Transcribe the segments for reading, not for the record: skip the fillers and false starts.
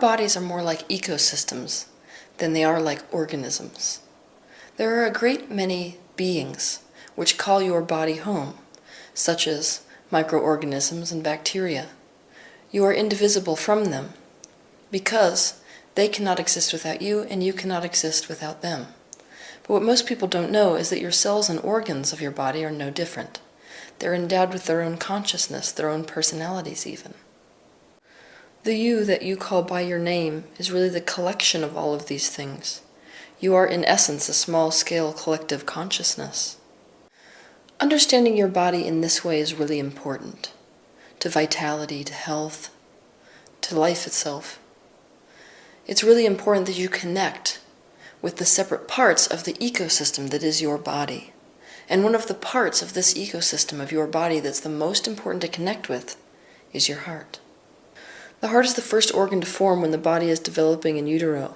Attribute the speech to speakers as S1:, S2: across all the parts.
S1: bodies are more like ecosystems than they are like organisms. There are a great many beings which call your body home, such as microorganisms and bacteria. You are indivisible from them because they cannot exist without you and you cannot exist without them. But what most people don't know is that your cells and organs of your body are no different. They're endowed with their own consciousness, their own personalities even. The you that you call by your name is really the collection of all of these things. You are in essence a small-scale collective consciousness. Understanding your body in this way is really important to vitality, to health, to life itself. It's really important that you connect with the separate parts of the ecosystem that is your body. And one of the parts of this ecosystem of your body that's the most important to connect with is your heart. The heart is the first organ to form when the body is developing in utero.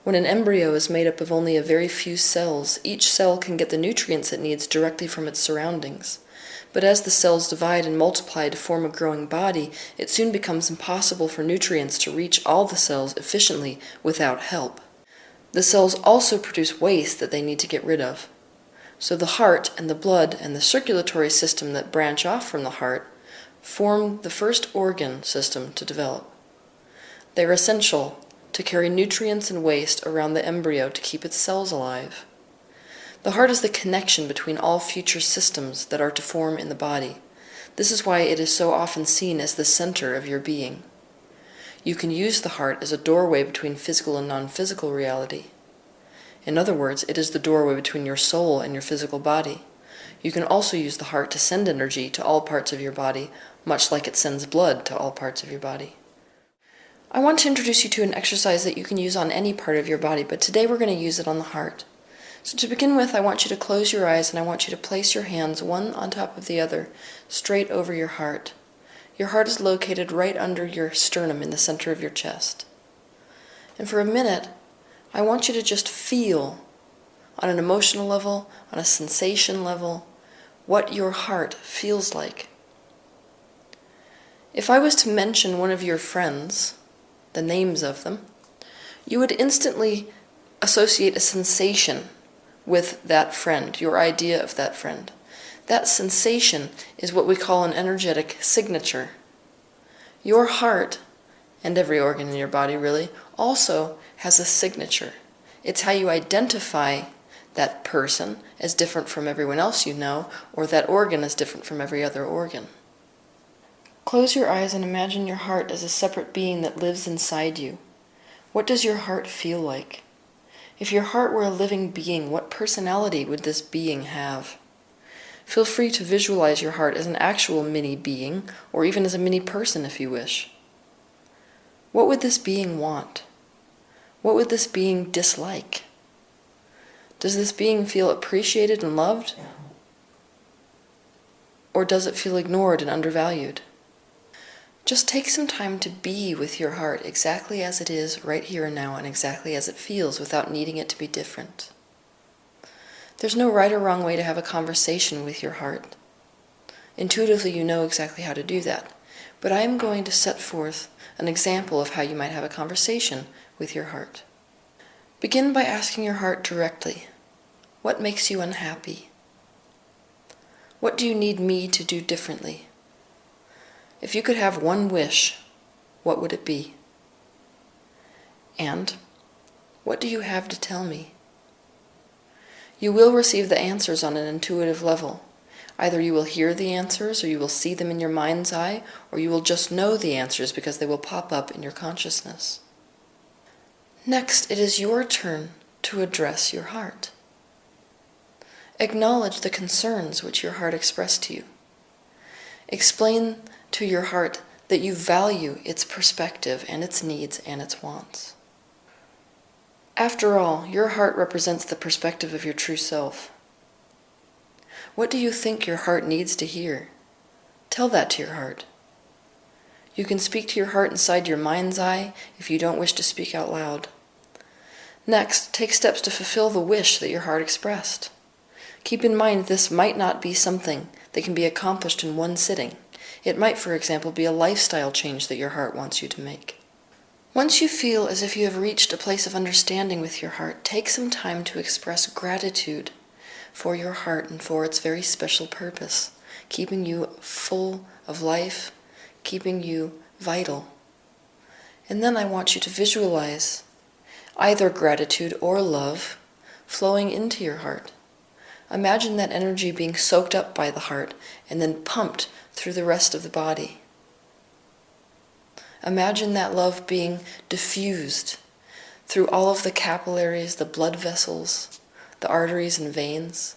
S1: When an embryo is made up of only a very few cells, each cell can get the nutrients it needs directly from its surroundings. But as the cells divide and multiply to form a growing body, it soon becomes impossible for nutrients to reach all the cells efficiently without help. The cells also produce waste that they need to get rid of. So the heart and the blood and the circulatory system that branch off from the heart form the first organ system to develop. They are essential to carry nutrients and waste around the embryo to keep its cells alive. The heart is the connection between all future systems that are to form in the body. This is why it is so often seen as the center of your being. You can use the heart as a doorway between physical and non-physical reality. In other words, it is the doorway between your soul and your physical body. You can also use the heart to send energy to all parts of your body, much like it sends blood to all parts of your body. I want to introduce you to an exercise that you can use on any part of your body, but today we're going to use it on the heart. So to begin with, I want you to close your eyes and I want you to place your hands one on top of the other, straight over your heart. Your heart is located right under your sternum in the center of your chest. And for a minute, I want you to just feel, on an emotional level, on a sensation level, what your heart feels like. If I was to mention one of your friends, the names of them, you would instantly associate a sensation with that friend, your idea of that friend. That sensation is what we call an energetic signature. Your heart, and every organ in your body really, also has a signature. It's how you identify that person as different from everyone else you know, or that organ as different from every other organ. Close your eyes and imagine your heart as a separate being that lives inside you. What does your heart feel like? If your heart were a living being, what personality would this being have? Feel free to visualize your heart as an actual mini being, or even as a mini person if you wish. What would this being want? What would this being dislike? Does this being feel appreciated and loved? Or does it feel ignored and undervalued? Just take some time to be with your heart exactly as it is right here and now and exactly as it feels without needing it to be different. There's no right or wrong way to have a conversation with your heart. Intuitively you know exactly how to do that, but I am going to set forth an example of how you might have a conversation with your heart. Begin by asking your heart directly, what makes you unhappy? What do you need me to do differently? If you could have one wish, what would it be? And what do you have to tell me? You will receive the answers on an intuitive level. Either you will hear the answers, or you will see them in your mind's eye, or you will just know the answers because they will pop up in your consciousness. Next, it is your turn to address your heart. Acknowledge the concerns which your heart expressed to you. Explain to your heart that you value its perspective and its needs and its wants. After all, your heart represents the perspective of your true self. What do you think your heart needs to hear? Tell that to your heart. You can speak to your heart inside your mind's eye if you don't wish to speak out loud. Next, take steps to fulfill the wish that your heart expressed. Keep in mind this might not be something that can be accomplished in one sitting. It might, for example, be a lifestyle change that your heart wants you to make. Once you feel as if you have reached a place of understanding with your heart, take some time to express gratitude for your heart and for its very special purpose, keeping you full of life, keeping you vital. And then I want you to visualize either gratitude or love flowing into your heart. Imagine that energy being soaked up by the heart and then pumped through the rest of the body. Imagine that love being diffused through all of the capillaries, the blood vessels, the arteries and veins,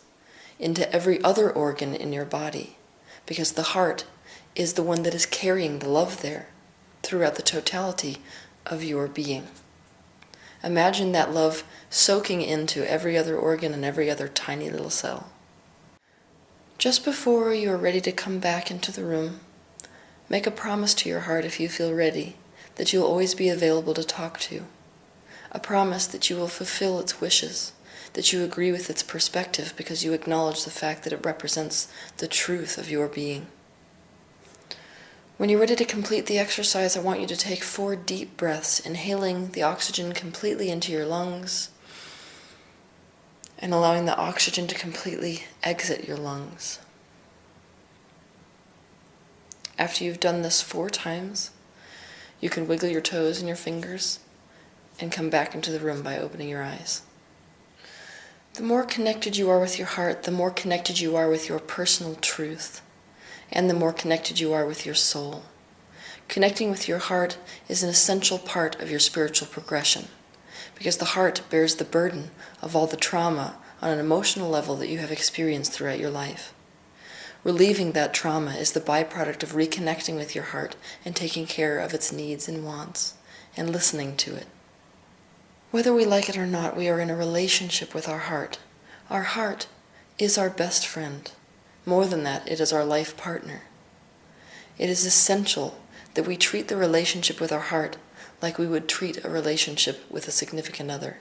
S1: into every other organ in your body, because the heart is the one that is carrying the love there throughout the totality of your being. Imagine that love soaking into every other organ and every other tiny little cell. Just before you are ready to come back into the room, make a promise to your heart, if you feel ready, that you will always be available to talk to. A promise that you will fulfill its wishes, that you agree with its perspective because you acknowledge the fact that it represents the truth of your being. When you're ready to complete the exercise, I want you to take 4 deep breaths, inhaling the oxygen completely into your lungs and allowing the oxygen to completely exit your lungs. After you've done this 4 times, you can wiggle your toes and your fingers and come back into the room by opening your eyes. The more connected you are with your heart, the more connected you are with your personal truth, and the more connected you are with your soul. Connecting with your heart is an essential part of your spiritual progression, because the heart bears the burden of all the trauma on an emotional level that you have experienced throughout your life. Relieving that trauma is the byproduct of reconnecting with your heart and taking care of its needs and wants, and listening to it. Whether we like it or not, we are in a relationship with our heart. Our heart is our best friend. More than that, it is our life partner. It is essential that we treat the relationship with our heart like we would treat a relationship with a significant other.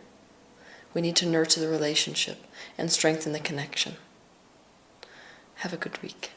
S1: We need to nurture the relationship and strengthen the connection. Have a good week.